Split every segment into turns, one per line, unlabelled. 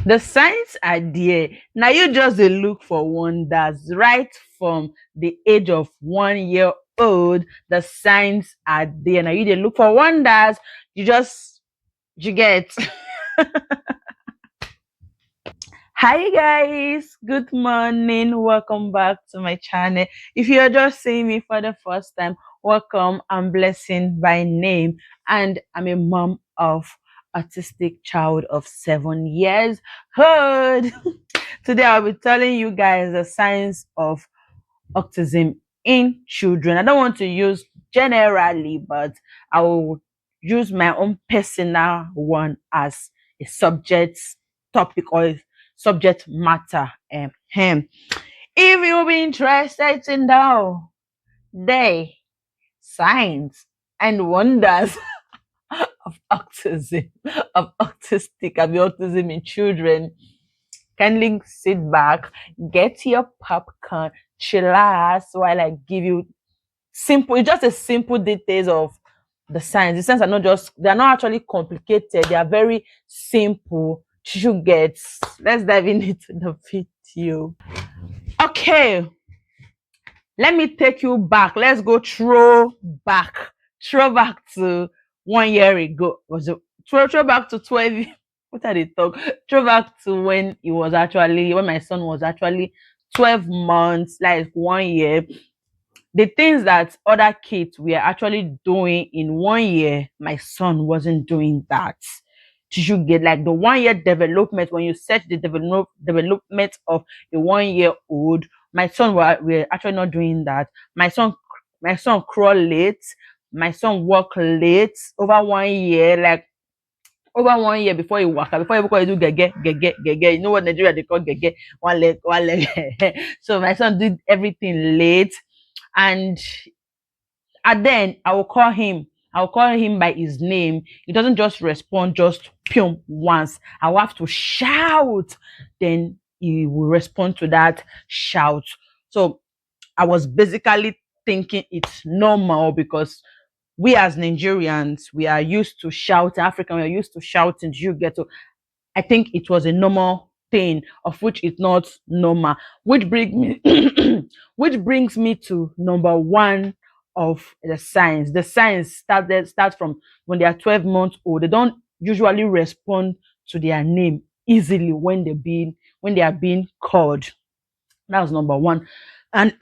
The signs are there. Now you just dey look for wonders right from the age of 1 year old. The signs are there. Now you dey look for wonders. You just you get. Hi guys, good morning. Welcome back to my channel. If you're just seeing me for the first time, welcome. I'm Blessing by name, and I'm a mom of autistic child of 7 years old. Today I'll be telling you guys the signs of autism in children. I don't want to use generally, but I will use my own personal one as a subject topic or a subject matter. If you'll be interested to know the signs and wonders of autism, of autism in children, kindly sit back, get your popcorn, chillax while I give you just a simple details of the signs. The signs are not just, they're not actually complicated, they are very simple. You get, let's dive into the video. Okay, let me take you back. Let's go throw back to 1 year ago. Was it throw back to 12? What are they talk? Throw back to when my son was actually 12 months, like 1 year. The things that other kids were actually doing in 1 year, my son wasn't doing that. Did you get, like, the 1 year development? When you search the development of a 1 year old, my son were actually not doing that. My son crawl late. My son walk late over 1 year, like over 1 year before he walk, before he do gege. You know what Nigeria they call gege? One leg. So my son did everything late, and then I will call him by his name. He doesn't just respond just pium once. I will have to shout, then he will respond to that shout. So I was basically thinking it's normal because we as Nigerians, we are used to shouting. African, we are used to shouting. You get to. I think it was a normal thing, of which it's not normal. Which brings me, which brings me to number one of the signs. The signs start from when they are 12 months old. They don't usually respond to their name easily when they are being called. That was number one, and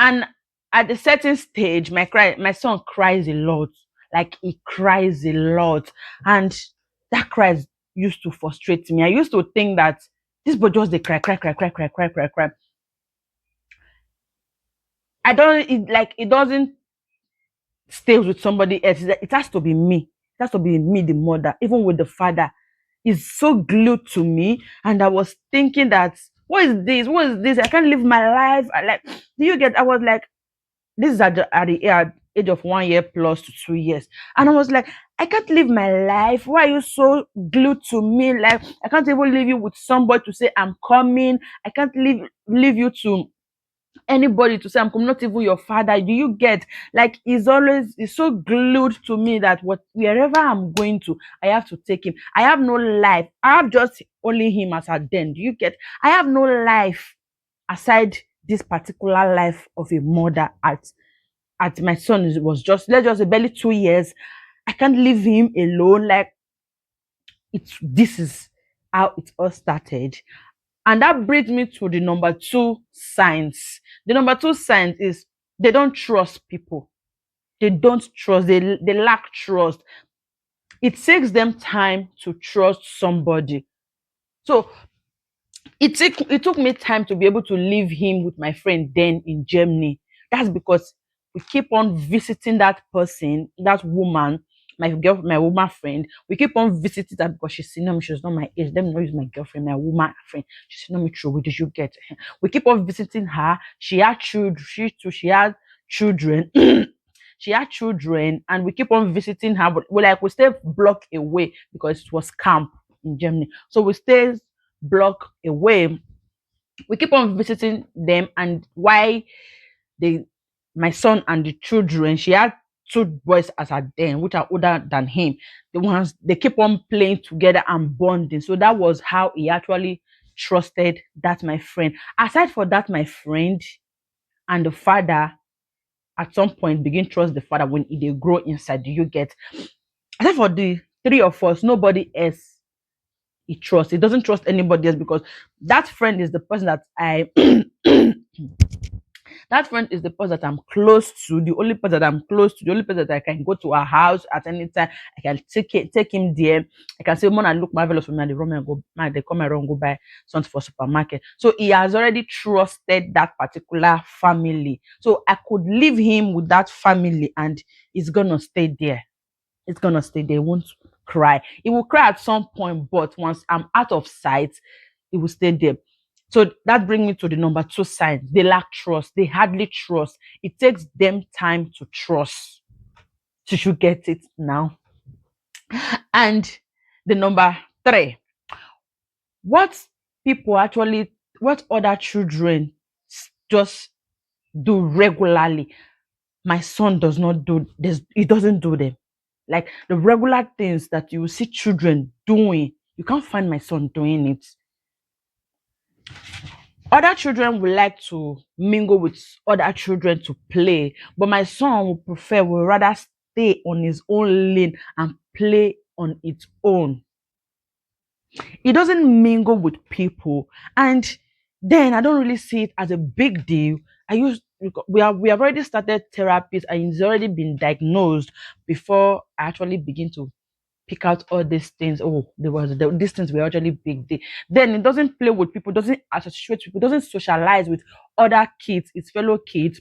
and at a certain stage, my son cries a lot. Like, he cries a lot, and that cries used to frustrate me. I used to think that this boy just they cry, cry, cry, cry, cry, cry, cry, cry. I don't it, like it doesn't stay with somebody else. It has to be me. It has to be me, the mother, even with the father. Is so glued to me, and I was thinking that what is this? What is this? I can't live my life. Do you get? I was like, this is at the age of 1 year plus to 2 years, and I was like, I can't live my life. Why are you so glued to me? Like, I can't even leave you with somebody to say I'm coming. I can't leave you to anybody to say I'm coming, not even your father. Do you get? Like, he's so glued to me that wherever I'm going to, I have to take him. I have no life. I have just only him as a den. Do you get? I have no life aside this particular life of a mother. At my son was just, let's just say, barely 2 years. I can't leave him alone. Like, this is how it all started. And that brings me to the number two signs. The number two signs is they don't trust people. They don't trust, they lack trust. It takes them time to trust somebody. So it took me time to be able to leave him with my friend then in Germany. That's because we keep on visiting that person, that woman, my woman friend. We keep on visiting that because she's seen me, she's not my age. Let me not use my girlfriend, my woman friend. She's not me true. Where did you get? We keep on visiting her. She had children. She had children. She had children, and we keep on visiting her. But we stay block away because it was camp in Germany. So we stay block away. We keep on visiting them, and why they my son and the children, she had two boys as at then, which are older than him. The ones they keep on playing together and bonding. So that was how he actually trusted that my friend. Aside for that, my friend and the father at some point begin trust the father when they grow inside. Do you get? Aside for the three of us, nobody else he trusts. He doesn't trust anybody else because that friend is the person that I that friend is the person that I'm close to, the only person that I'm close to, the only person that I can go to her house at any time. I can take him there. I can say, "Man, I look marvelous for me." And they run and go, man, they come around, go buy something for supermarket. So he has already trusted that particular family. So I could leave him with that family, and he's gonna stay there. It's gonna stay there. It won't cry. It will cry at some point, but once I'm out of sight, it will stay there. So that brings me to the number two sign. They lack trust. They hardly trust. It takes them time to trust. So you should get it now. And the number three, what people actually, what other children just do regularly, my son does not do this. He doesn't do them. Like the regular things that you see children doing, you can't find my son doing it. Other children would like to mingle with other children to play, but my son will rather stay on his own lane and play on its own. He doesn't mingle with people, and then I don't really see it as a big deal. We have already started therapies and he's already been diagnosed before I actually begin to pick out all these things. Oh, these things were actually big deal. Then it doesn't play with people, doesn't associate with people, doesn't socialize with other kids, his fellow kids.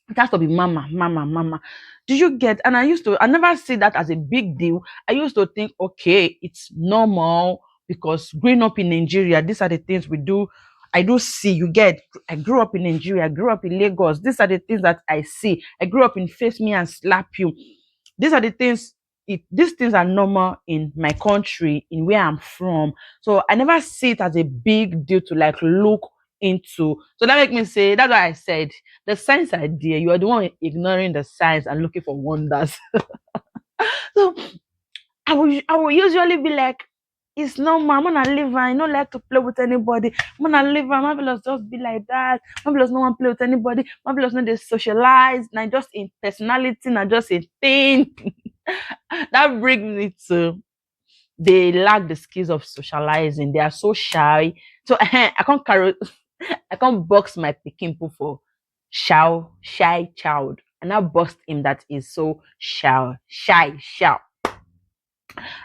It has to be mama, mama, mama. Do you get? And I never see that as a big deal. I used to think, okay, it's normal because growing up in Nigeria, these are the things we do. I do see, you get. I grew up in Nigeria, I grew up in Lagos. These are the things that I see. I grew up in face me and slap you. These are the things, these things are normal in my country, in where I'm from. So I never see it as a big deal to like look into. So that make me say, that's why I said the science idea, you are the one ignoring the science and looking for wonders. So I will usually be like, it's normal. I'm gonna live and I don't like to play with anybody. I'm gonna live and marvelous just be like that. Marvelous no one play with anybody. Marvelous not they socialize. Not just in personality, not just in thing. That brings me to they lack the skills of socializing. They are so shy. So I can't carry I can't box my pikin poo for shy child. And I box him that is so shy.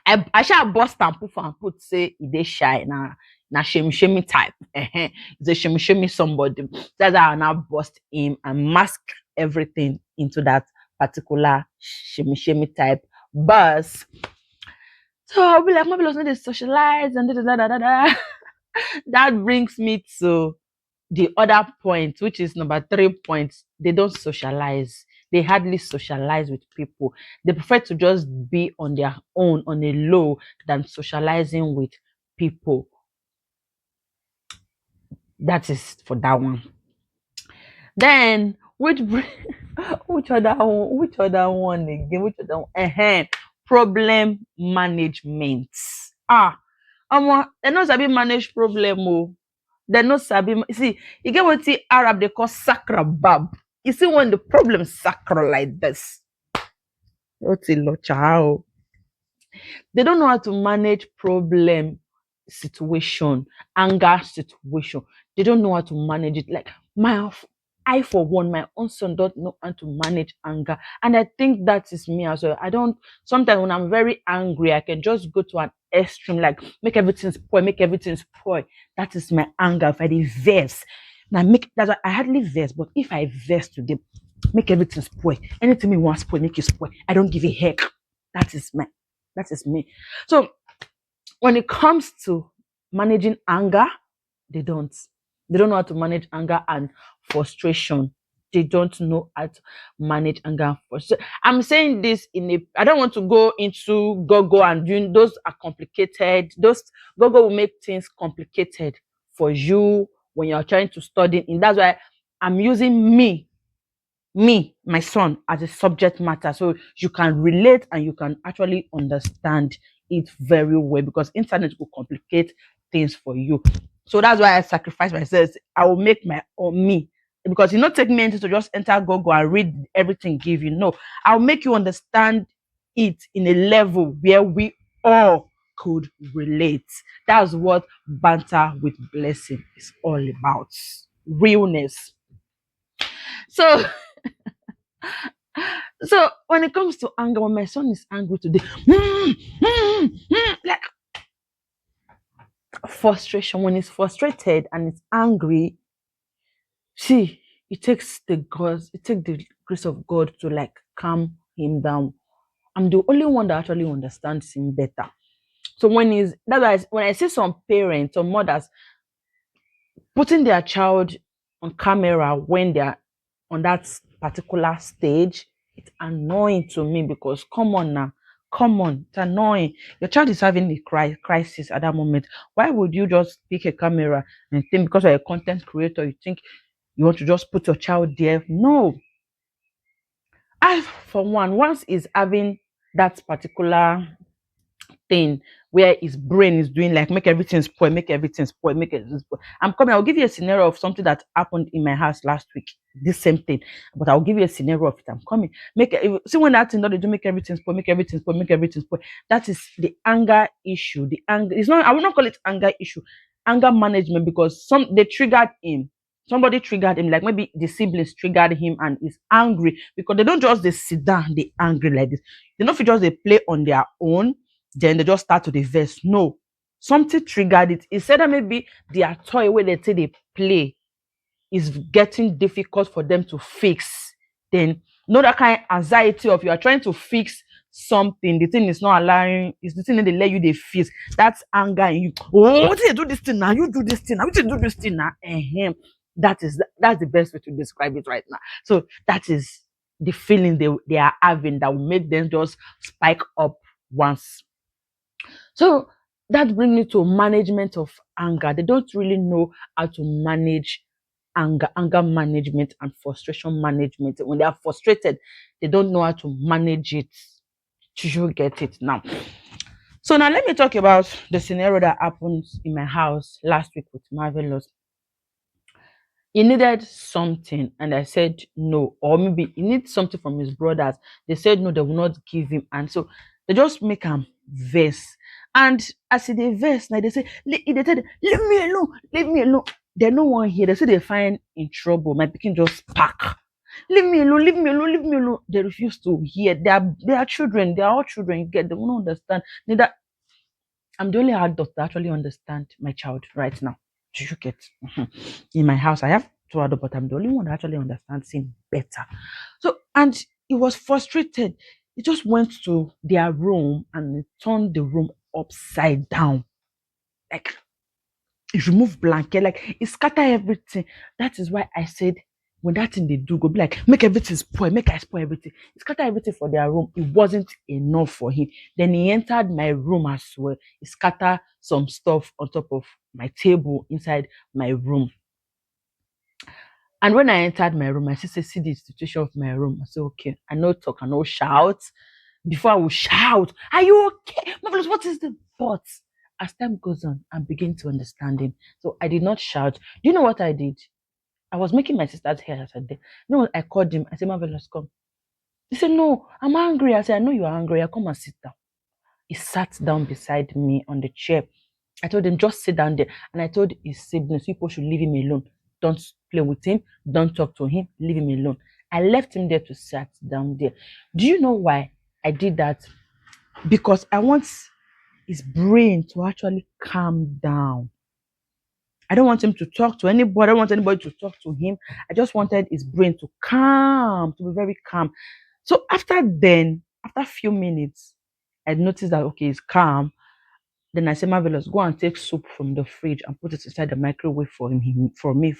I shall bust and put and put say he dey shy na shame type. It's a shame somebody. That's how I now bust him and mask everything into that particular shame type bus. So I'll be like, maybe let's not socialize and da. That brings me to the other point, which is number 3 point. They don't socialize. They hardly socialize with people. They prefer to just be on their own, on a low, than socializing with people. That is for that one. Then, which other one again? Which other one? Problem management. They no sabi manage problem. Oh, they no sabi. See, you get what the Arab they call sakrabab. You see when the problem sacral like this. What's a lot, child? They don't know how to manage problem situation, anger situation. They don't know how to manage it. Like I for one, my own son don't know how to manage anger. And I think that is me as well. I don't sometimes when I'm very angry, I can just go to an extreme, like make everything spoil. That is my anger. If I did verse. Now make that's why I hardly verse, but if I verse today, make everything spoil. Anything me want spoil, make it spoil. I don't give a heck. That is my that is me. So when it comes to managing anger, they don't. They don't know how to manage anger and frustration. They don't know how to manage anger and frustration. I'm saying this in a. I don't want to go into go and doing those are complicated. Those go will make things complicated for you when you're trying to study. And that's why I'm using me me, my son, as a subject matter, so you can relate and you can actually understand it very well, because internet will complicate things for you. So that's why I sacrifice myself. I will make my own me, because you not take me into to just enter Google and read everything give you. No, I'll make you understand it in a level where we all could relate. That's what banter with blessing is all about. Realness. So so when it comes to anger, when my son is angry today, like frustration, when he's frustrated and it's angry, see, it takes the grace of God to like calm him down. I'm the only one that actually understands him better. So that's why when I see some parents or mothers putting their child on camera when they're on that particular stage, it's annoying to me, because come on now, come on, it's annoying. Your child is having a crisis at that moment. Why would you just pick a camera and think because you're a content creator, you think you want to just put your child there? No. I, for one, once is having that particular thing where his brain is doing like make everything spoil, make everything spoil, make it spoil. I'm coming. I'll give you a scenario of something that happened in my house last week. This same thing, but I'll give you a scenario of it. I'm coming. See when that thing that they do make everything spoil, make everything spoil, make everything spoil. That is the anger issue. The anger. It's not. I will not call it anger issue. Anger management, because they triggered him. Somebody triggered him, like maybe the siblings triggered him and he's angry, because they don't just they sit down, they angry like this. They don't just they play on their own, then they just start to the verse. No, something triggered it. It said that maybe their toy where they say they play is getting difficult for them to fix. Then no that kind of anxiety of you are trying to fix something, the thing is not allowing, is the thing that they let you they fix. That's anger in you. Oh, what did you do this thing now? You do this thing now. You do this thing now. That's the best way to describe it right now. So that is the feeling they are having that will make them just spike up once. So that brings me to management of anger. They don't really know how to manage anger management and frustration management. When they are frustrated, they don't know how to manage it. You get it now. So now let me talk about the scenario that happened in my house last week with Marvelous. He needed something and I said no, or maybe he needs something from his brothers. They said no, they will not give him, and so they just make him verse. And as they verse, now they say they said leave me alone, leave me alone. There's no one here. They say they find in trouble. My picking just pack. Leave me alone, leave me alone, leave me alone. They refuse to hear. They are children. They are all children. You get, they will not understand. Neither I'm the only adult that actually understand my child right now. Do you get? In my house, I have two adults, but I'm the only one that actually understands him better. So, and he was frustrated. He just went to their room and he turned the room upside down. Like, he removed blanket, like, he scatter everything. That is why I said, when that thing they do, go be like, make everything spoil, make I spoil everything. He scatter everything for their room. It wasn't enough for him. Then he entered my room as well. He scatter some stuff on top of my table inside my room. And when I entered my room, my sister see the situation of my room. I said, okay, I know talk, I know shout. Before I will shout, are you okay? Marvelous, what is the but? As time goes on, I begin to understand him. So I did not shout. Do you know what I did? I was making my sister's hair as I did. You know what? I called him. I said, Marvelous, come. He said, no, I'm angry. I said, I know you're angry. I come and sit down. He sat down beside me on the chair. I told him, just sit down there. And I told his siblings, people should leave him alone. Don't play with him. Don't talk to him. Leave him alone. I left him there to sit down there. Do you know why I did that? Because I want his brain to actually calm down. I don't want him to talk to anybody. I don't want anybody to talk to him. I just wanted his brain to be very calm. So after a few minutes, I noticed that okay, he's calm. Then I said, Marvelous, go and take soup from the fridge and put it inside the microwave for him, for me.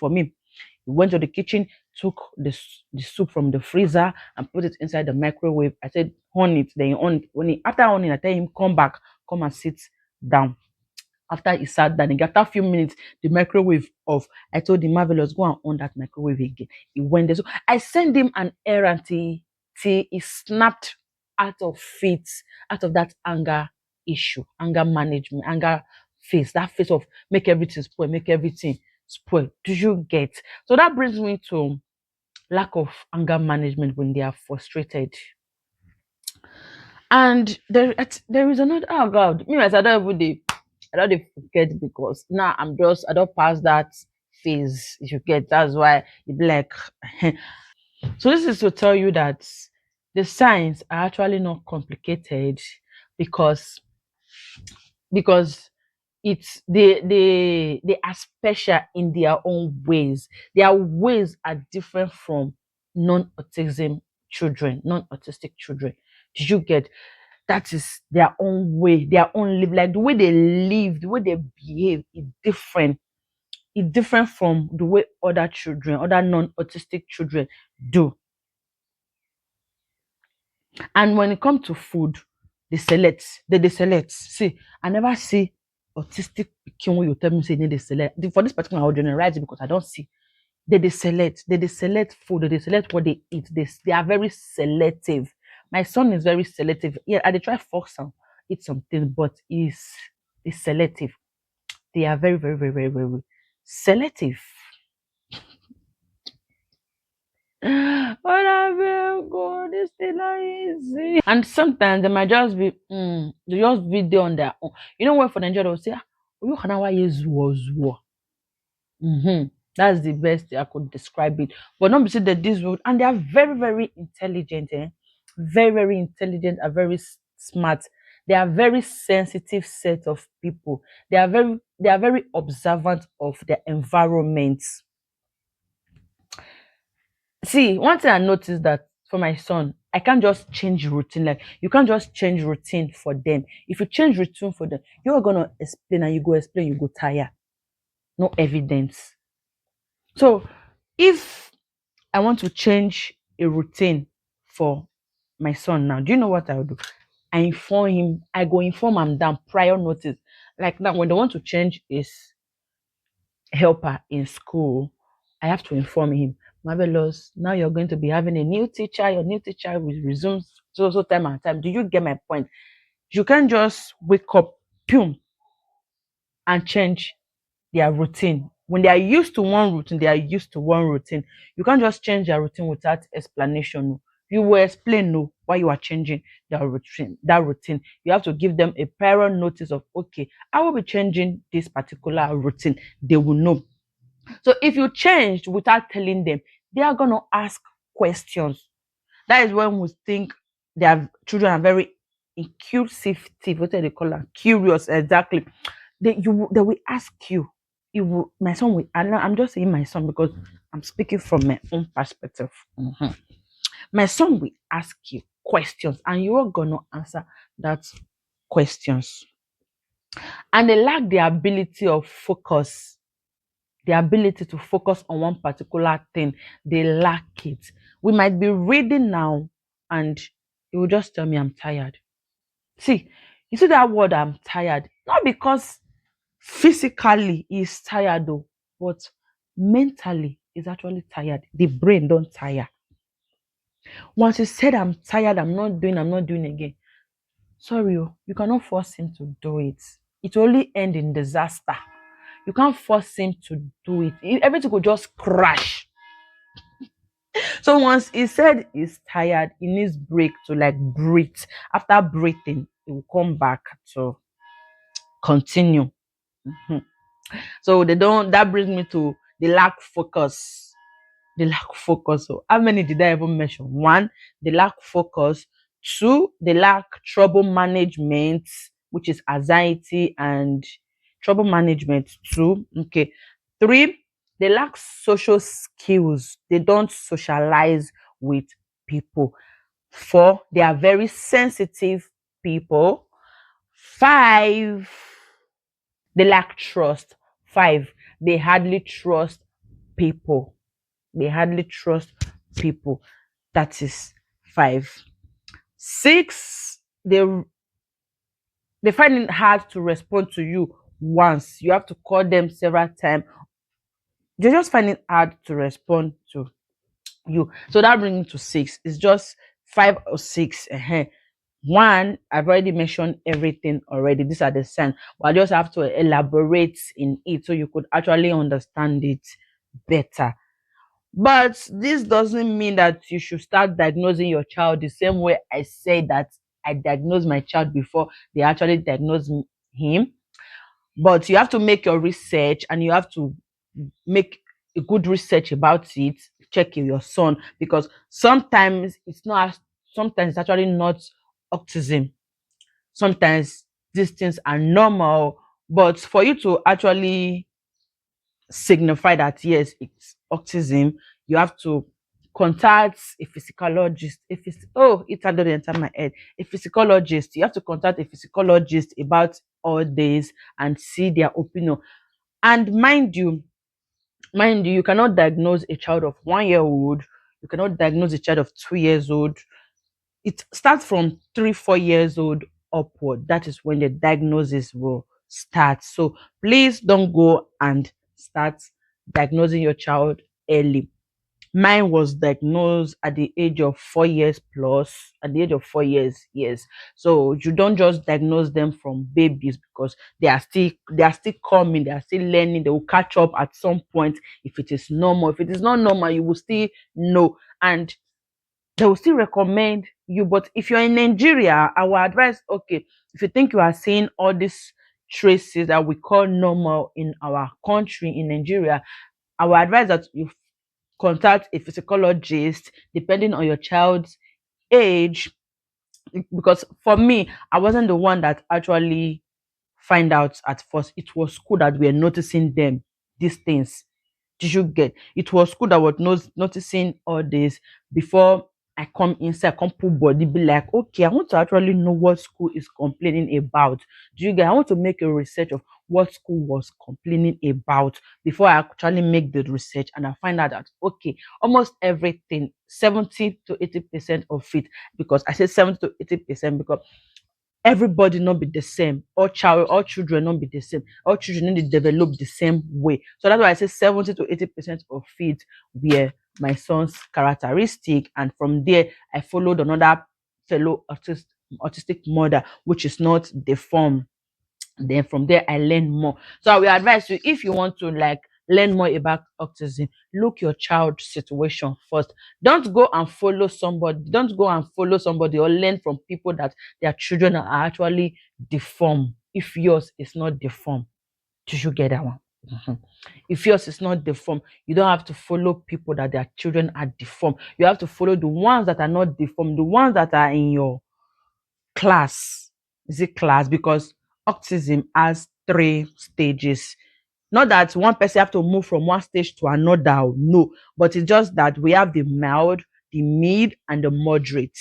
He went to the kitchen, took the soup from the freezer and put it inside the microwave. I said, on it. Then on it. After on it, I tell him, come back, come and sit down. After he sat down, after a few minutes, the microwave off. I told him, Marvelous, go and on that microwave again. He went there. So I sent him an errand till he snapped out of it, out of that anger issue, anger management, anger phase, that phase of make everything spoil, make everything spoil. Do you get? So that brings me to lack of anger management when they are frustrated. And there is another, oh God, me myself, I don't dey forget because now I don't pass that phase. If you get, that's why it be like so this is to tell you that the signs are actually not complicated because because they are special in their own ways. Their ways are different from non-autism children, non-autistic children. Did you get? That is their own way, their own live. Like the way they live, the way they behave is different. It's different from the way other children, other non-autistic children do. And when it comes to food, they select. See, I never see autistic pikin wey you tell me say they select. For this particular, I will generalize it because I don't see. They select food, they select what they eat. They are very selective. My son is very selective. Yeah, I dey try force am eat something, but is selective. They are very, very, very, very, very selective. But I feel good, this thing not easy. And sometimes they might just be they just be there on their own. You know what for Nigeria they'll say, "Ah, you can why you zuo." That's the best I could describe it. But not be say that this would, and they are very, very intelligent, very, very intelligent and very smart. They are very sensitive set of people. They are very observant of their environment. See, one thing I noticed that for my son, I can't just change routine. Like you can't just change routine for them. If you change routine for them, you're gonna explain and you go tire. No evidence. So if I want to change a routine for my son now, do you know what I will do? I inform him, I go inform him down prior notice. Like now, when they want to change his helper in school, I have to inform him, Marvelous, now you're going to be having a new teacher. Your new teacher will resume so time and time. Do you get my point? You can't just wake up, boom, and change their routine. When they are used to one routine, they are used to one routine. You can't just change their routine without explanation. No. You will explain no why you are changing their routine. That routine. You have to give them a prior notice of okay, I will be changing this particular routine. They will know. So if you changed without telling them, they are gonna ask questions. That is when we think their children are very inquisitive. What do they call that? Curious, exactly. They will ask you. You will, my son will. I'm just saying my son because I'm speaking from my own perspective. My son will ask you questions, and you are gonna answer that questions. And they lack the ability of focus, the ability to focus on one particular thing. They lack it. We might be reading now, and you will just tell me I'm tired. See, you see that word I'm tired, not because physically he's tired though, but mentally he's actually tired. The brain don't tire. Once he said I'm tired, I'm not doing again. Sorry, oh, you cannot force him to do it. It will only end in disaster. You can't force him to do it. Everything will just crash. So once he said he's tired, he needs break to like breathe. After breathing, he will come back to continue. Mhm. So they don't. That brings me to the lack focus. The lack focus. So how many did I even mention? One, the lack focus. Two, the lack trouble management, which is anxiety and trouble management. Two. Okay. Three, they lack social skills. They don't socialize with people. Four, they are very sensitive people. Five, they lack trust. Five, they hardly trust people. They hardly trust people. That is five. Six, they find it hard to respond to you once, you have to call them several times. They just find it hard to respond to you. So that brings me to six. It's just five or six. One, I've already mentioned everything already. These are the signs, but I just have to elaborate in it so you could actually understand it better. But this doesn't mean that you should start diagnosing your child the same way I say that I diagnosed my child before they actually diagnosed him. But you have to make your research, and you have to make a good research about it. Check your son, because sometimes it's actually not autism. Sometimes these things are normal, but for you to actually signify that yes, it's autism, you have to contact a physiologist. If it's oh, it had not enter my head. A physiologist, you have to contact a physiologist about all this and see their opinion. And mind you, you cannot diagnose a child of 1 year old, you cannot diagnose a child of 2 years old. It starts from 3 4 years old upward. That is when the diagnosis will start. So please don't go and start diagnosing your child early. Mine was diagnosed at the age of 4 years plus, at the age of 4 years, yes. So you don't just diagnose them from babies, because they are still coming, they are still learning, they will catch up at some point. If it is normal, if it is not normal, you will still know. And they will still recommend you. But if you're in Nigeria, I will advise, okay, if you think you are seeing all these traces that we call normal in our country in Nigeria, I will advise that you contact a physiologist depending on your child's age. Because for me, I wasn't the one that actually find out at first. It was school that were noticing these things. Did you get? It was school that was noticing all this before I come inside, come put body, be like, okay, I want to actually know what school is complaining about. Do you get? I want to make a research of what school was complaining about before I actually make the research, and I find out that okay, almost everything, 70 to 80% of it, because I say 70 to 80% because everybody not be the same. All children not be the same. All children need to develop the same way. So that's why I say 70 to 80% of it were my son's characteristic. And from there, I followed another fellow autistic mother, which is not deformed. Then from there, I learn more. So I will advise you, if you want to like learn more about autism, look your child situation first. Don't go and follow somebody or learn from people that their children are actually deformed if yours is not deformed. Did you get that one? Mhm. If yours is not deformed, you don't have to follow people that their children are deformed. You have to follow the ones that are not deformed, the ones that are in your class. Is it class? Because autism has three stages. Not that one person have to move from one stage to another, no, but it's just that we have the mild, the mid, and the moderate.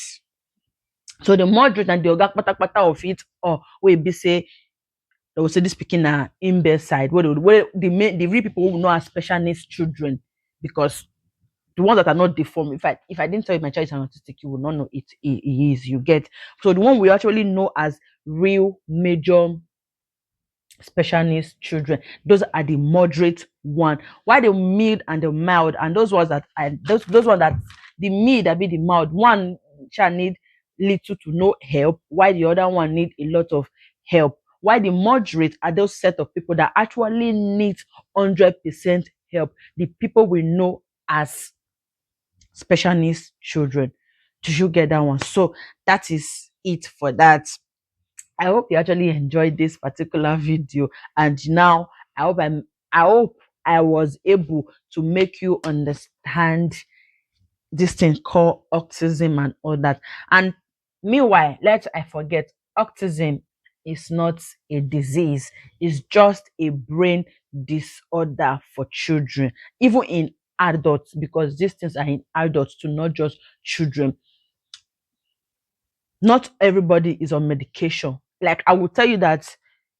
So the moderate and the oga kpatakpata of it, or we be say they will say this speaking in bed side, where the real people who know as special needs children, because the ones that are not deformed. If I didn't tell you my child is an autistic, you will not know it is. You get. So the one we actually know as real major special needs children, those are the moderate one. Why the mild and the mild, and those ones that I those ones that the mild that be the mild one shall need little to no help, while the other one need a lot of help. Why the moderate are those set of people that actually need 100% help. The people we know as special needs children. Do you get that one? So that is it for that. I hope you actually enjoyed this particular video, and now I hope I was able to make you understand this thing called autism and all that. And meanwhile, let I forget, autism is not a disease, it's just a brain disorder for children, even in adults, because these things are in adults too, not just children. Not everybody is on medication. Like I will tell you that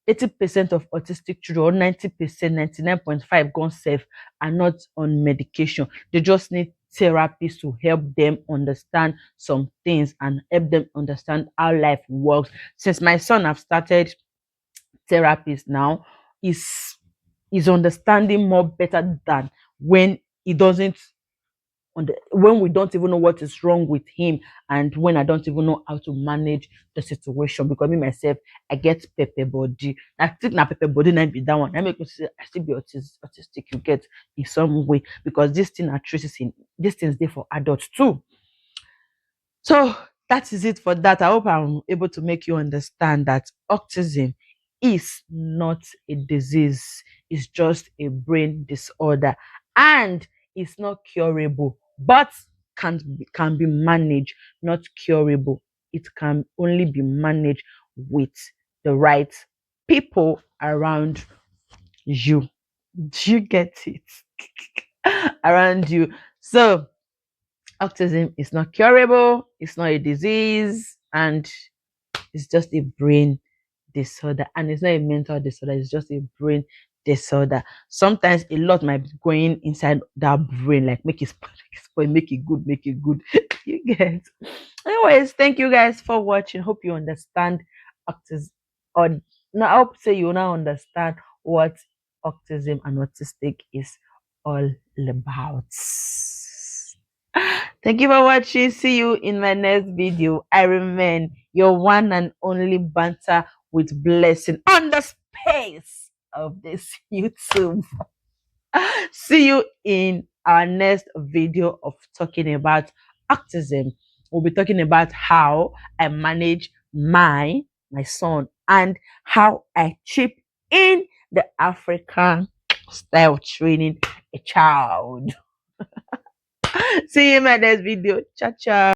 80% of autistic children, or 90%, 99.5 gone safe, are not on medication. They just need therapists to help them understand some things and help them understand how life works. Since my son have started therapies now, is understanding more better than when he doesn't when we don't even know what is wrong with him, and when I don't even know how to manage the situation, because me myself, I get pepper body. I think na pepper body na be that one. I make me say I still be autistic, you get, in some way, because this thing are traces in this thing is there for adults too. So that is it for that. I hope I'm able to make you understand that autism is not a disease, it's just a brain disorder, and it's not curable, but can be managed, not curable. It can only be managed with the right people around you. Do you get it? Around you. So autism is not curable, it's not a disease, and it's just a brain disorder. And it's not a mental disorder, it's just a brain disorder. Sometimes a lot might be going inside that brain, like spoil, make it good, make it good. You get. Anyways, thank you guys for watching. Hope you understand autism, or now I hope say you now understand what autism and autistic is all about. Thank you for watching. See you in my next video. I remain your one and only banter with blessing on the space of this YouTube. See you in our next video of talking about autism. We'll be talking about how I manage my son, and how I chip in the African style training a child. See you in my next video. Ciao, ciao.